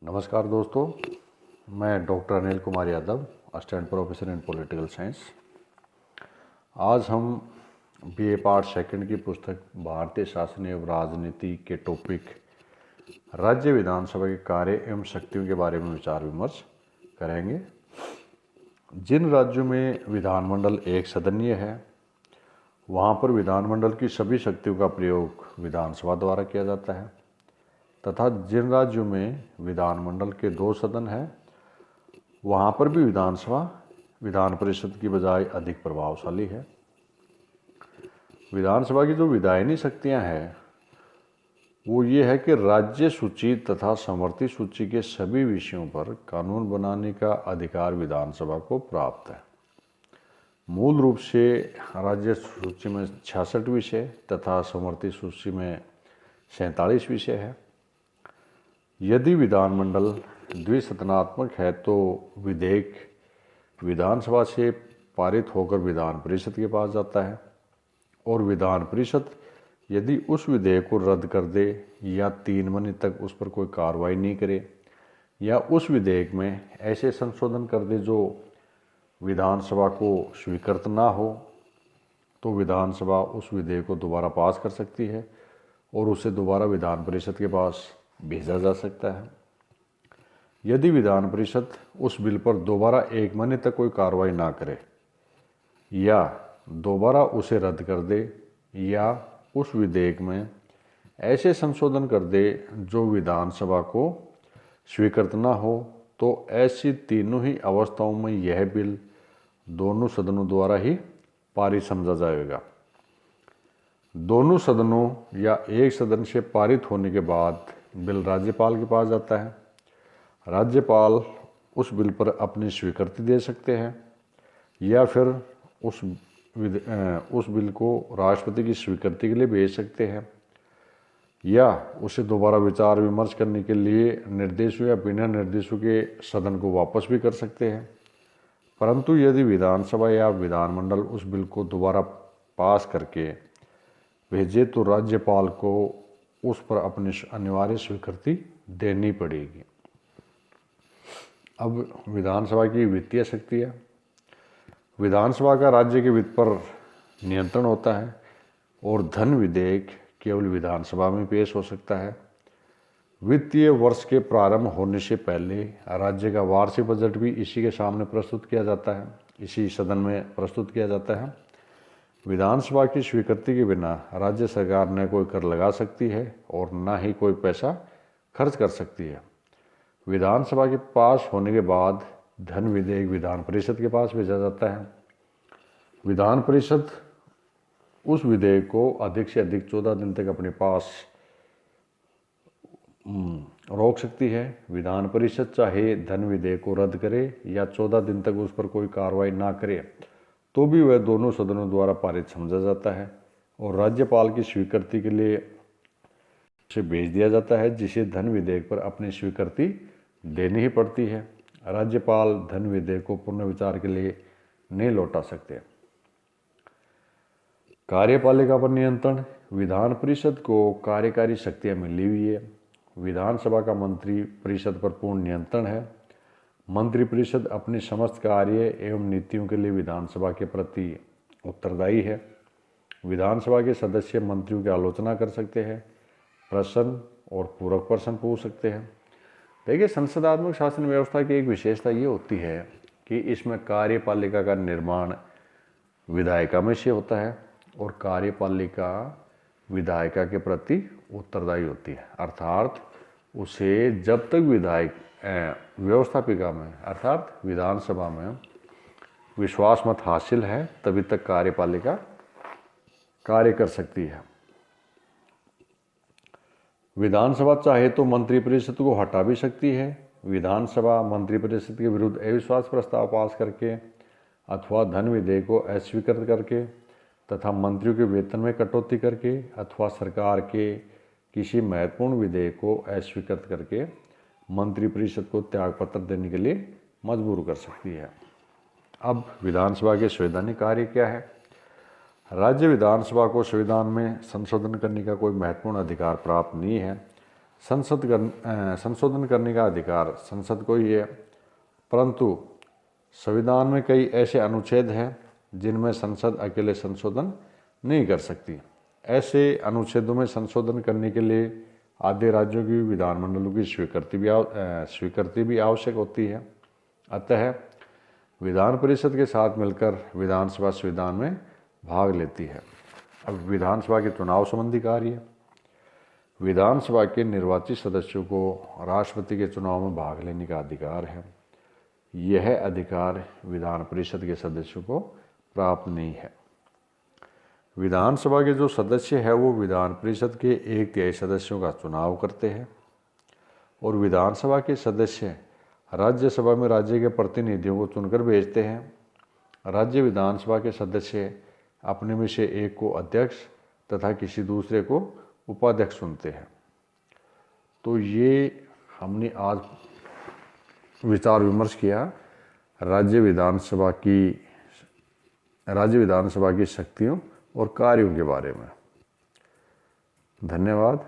नमस्कार दोस्तों, मैं doctor Anil Kumar Yadav, assistant professor in political science. आज हम बीए पार्ट सेकंड की पुस्तक भारतीय शासन एवं राजनीति के टॉपिक राज्य विधानसभा के कार्य एवं शक्तियों के बारे में विचार विमर्श करेंगे। जिन राज्यों में विधानमंडल एक सदनीय है, वहाँ पर विधानमंडल की सभी शक्तियों का प्रयोग विधानसभा द्वारा किया जाता है, तथा जिन राज्यों में विधानमंडल के 2 सदन हैं, वहाँ पर भी विधानसभा विधान परिषद की बजाय अधिक प्रभावशाली है। विधानसभा की जो विधायनी शक्तियाँ हैं वो ये है कि राज्य सूची तथा समवर्ती सूची के सभी विषयों पर कानून बनाने का अधिकार विधानसभा को प्राप्त है। मूल रूप से राज्य सूची में 66 विषय तथा समवर्ती सूची में 47 विषय है। यदि विधानमंडल द्विसदनात्मक है तो विधेयक विधानसभा से पारित होकर विधान परिषद के पास जाता है, और विधान परिषद यदि उस विधेयक को रद्द कर दे या 3 महीने तक उस पर कोई कार्रवाई नहीं करे या उस विधेयक में ऐसे संशोधन कर दे जो विधानसभा को स्वीकृत ना हो, तो विधानसभा उस विधेयक को दोबारा पास कर सकती है और उसे दोबारा विधान परिषद के पास भेजा जा सकता है। यदि विधान परिषद उस बिल पर दोबारा 1 महीने तक कोई कार्रवाई ना करे या दोबारा उसे रद्द कर दे या उस विधेयक में ऐसे संशोधन कर दे जो विधानसभा को स्वीकृत ना हो, तो ऐसी तीनों ही अवस्थाओं में यह बिल दोनों सदनों द्वारा ही पारित समझा जाएगा। दोनों सदनों या एक सदन से पारित होने के बाद बिल राज्यपाल के पास जाता है। राज्यपाल उस बिल पर अपनी स्वीकृति दे सकते हैं या फिर उस बिल को राष्ट्रपति की स्वीकृति के लिए भेज सकते हैं या उसे दोबारा विचार विमर्श करने के लिए निर्देशों या बिना निर्देशों के सदन को वापस भी कर सकते हैं। परंतु यदि विधानसभा या विधानमंडल उस बिल को दोबारा पास करके भेजे तो राज्यपाल को उस पर अपनी अनिवार्य स्वीकृति देनी पड़ेगी। अब विधानसभा की वित्तीय शक्ति है। विधानसभा का राज्य के वित्त पर नियंत्रण होता है और धन विधेयक केवल विधानसभा में पेश हो सकता है। वित्तीय वर्ष के प्रारंभ होने से पहले राज्य का वार्षिक बजट भी इसी के सामने प्रस्तुत किया जाता है, इसी सदन में प्रस्तुत किया जाता है। विधानसभा की स्वीकृति के बिना राज्य सरकार न कोई कर लगा सकती है और न ही कोई पैसा खर्च कर सकती है। विधानसभा के पास होने के बाद धन विधेयक विधान परिषद के पास भेजा जाता है। विधान परिषद उस विधेयक को अधिक से अधिक 14 दिन तक अपने पास रोक सकती है। विधान परिषद चाहे धन विधेयक को रद्द करे या 14 दिन तक उस पर कोई कार्रवाई ना करे तो भी वह दोनों सदनों द्वारा पारित समझा जाता है और राज्यपाल की स्वीकृति के लिए उसे भेज दिया जाता है, जिसे धन विधेयक पर अपनी स्वीकृति देनी ही पड़ती है। राज्यपाल धन विधेयक को पुनर्विचार के लिए नहीं लौटा सकते। कार्यपालिका पर नियंत्रण। विधान परिषद को कार्यकारी शक्तियां मिली हुई है। विधानसभा का मंत्री परिषद पर पूर्ण नियंत्रण है। मंत्री परिषद अपनी समस्त कार्य एवं नीतियों के लिए विधानसभा के प्रति उत्तरदायी है। विधानसभा के सदस्य मंत्रियों की आलोचना कर सकते हैं, प्रश्न और पूरक प्रश्न पूछ सकते हैं। देखिए, संसदात्मक शासन व्यवस्था की एक विशेषता ये होती है कि इसमें कार्यपालिका का निर्माण विधायिका में से होता है और कार्यपालिका विधायिका के प्रति उत्तरदायी होती है। अर्थात उसे जब तक विधायक व्यवस्थापिका में अर्थात विधानसभा में विश्वास मत हासिल है तभी तक कार्यपालिका कार्य कर सकती है। विधानसभा चाहे तो मंत्रिपरिषद को हटा भी सकती है। विधानसभा मंत्रिपरिषद के विरुद्ध अविश्वास प्रस्ताव पास करके अथवा धन विधेयक को अस्वीकृत करके तथा मंत्रियों के वेतन में कटौती करके अथवा सरकार के किसी महत्वपूर्ण विधेयक को अस्वीकृत करके मंत्रिपरिषद को त्यागपत्र देने के लिए मजबूर कर सकती है। अब विधानसभा के संवैधानिक कार्य क्या है? राज्य विधानसभा को संविधान में संशोधन करने का कोई महत्वपूर्ण अधिकार प्राप्त नहीं है। संशोधन करने का अधिकार संसद को ही है, परंतु संविधान में कई ऐसे अनुच्छेद हैं जिनमें संसद अकेले संशोधन नहीं कर सकती। ऐसे अनुच्छेदों में संशोधन करने के लिए आधे राज्यों की विधानमंडलों की स्वीकृति भी आवश्यक होती है। अतः विधान परिषद के साथ मिलकर विधानसभा संविधान में भाग लेती है। अब विधानसभा के चुनाव संबंधी कार्य। विधानसभा के निर्वाचित सदस्यों को राष्ट्रपति के चुनाव में भाग लेने का अधिकार है। यह अधिकार विधान परिषद के सदस्यों को प्राप्त नहीं है। विधानसभा के जो सदस्य हैं वो विधान परिषद के 1/3 सदस्यों का चुनाव करते हैं और विधानसभा के सदस्य राज्यसभा में राज्य के प्रतिनिधियों को चुनकर भेजते हैं। राज्य विधानसभा के सदस्य अपने में से एक को अध्यक्ष तथा किसी दूसरे को उपाध्यक्ष चुनते हैं। तो ये हमने आज विचार विमर्श किया राज्य विधानसभा की शक्तियों और कार्यों के बारे में। धन्यवाद।